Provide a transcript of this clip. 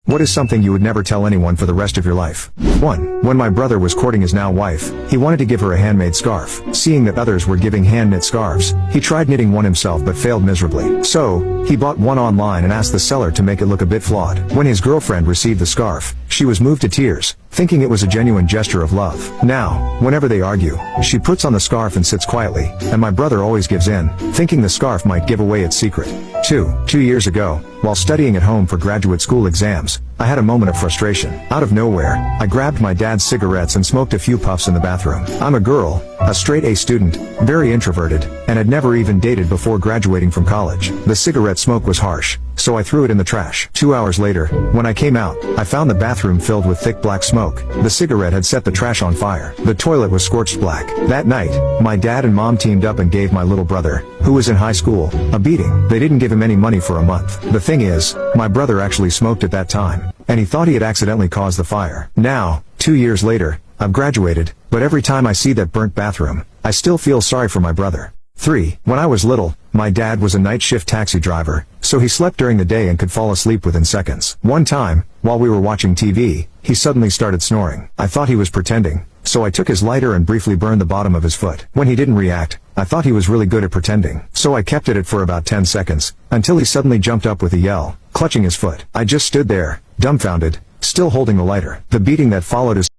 What is something you would never tell anyone for the rest of your life? 1. When my brother was courting his now wife, he wanted to give her a handmade scarf. Seeing that others were giving hand-knit scarves, he tried knitting one himself but failed miserably. So, he bought one online and asked the seller to make it look a bit flawed. When his girlfriend received the scarf, she was moved to tears, thinking it was a genuine gesture of love. Now, whenever they argue, she puts on the scarf and sits quietly, and my brother always gives in, thinking the scarf might give away its secret. 2 years ago, while studying at home for graduate school exams, I had a moment of frustration. Out of nowhere, I grabbed my dad's cigarettes and smoked a few puffs in the bathroom. I'm a girl, a straight A student, very introverted, and had never even dated before graduating from college. The cigarette smoke was harsh, so I threw it in the trash. 2 hours later, when I came out, I found the bathroom filled with thick black smoke. The cigarette had set the trash on fire. The toilet was scorched black. That night, my dad and mom teamed up and gave my little brother, who was in high school, a beating. They didn't give him any money for a month. The thing is, my brother actually smoked at that time, and he thought he had accidentally caused the fire. Now, 2 years later, I've graduated, but every time I see that burnt bathroom, I still feel sorry for my brother. 3. When I was little, my dad was a night shift taxi driver, so he slept during the day and could fall asleep within seconds. One time, while we were watching TV, he suddenly started snoring. I thought he was pretending, so I took his lighter and briefly burned the bottom of his foot. When he didn't react, I thought he was really good at pretending, so I kept at it for about 10 seconds, until he suddenly jumped up with a yell, clutching his foot. I just stood there, dumbfounded, still holding the lighter. The beating that followed is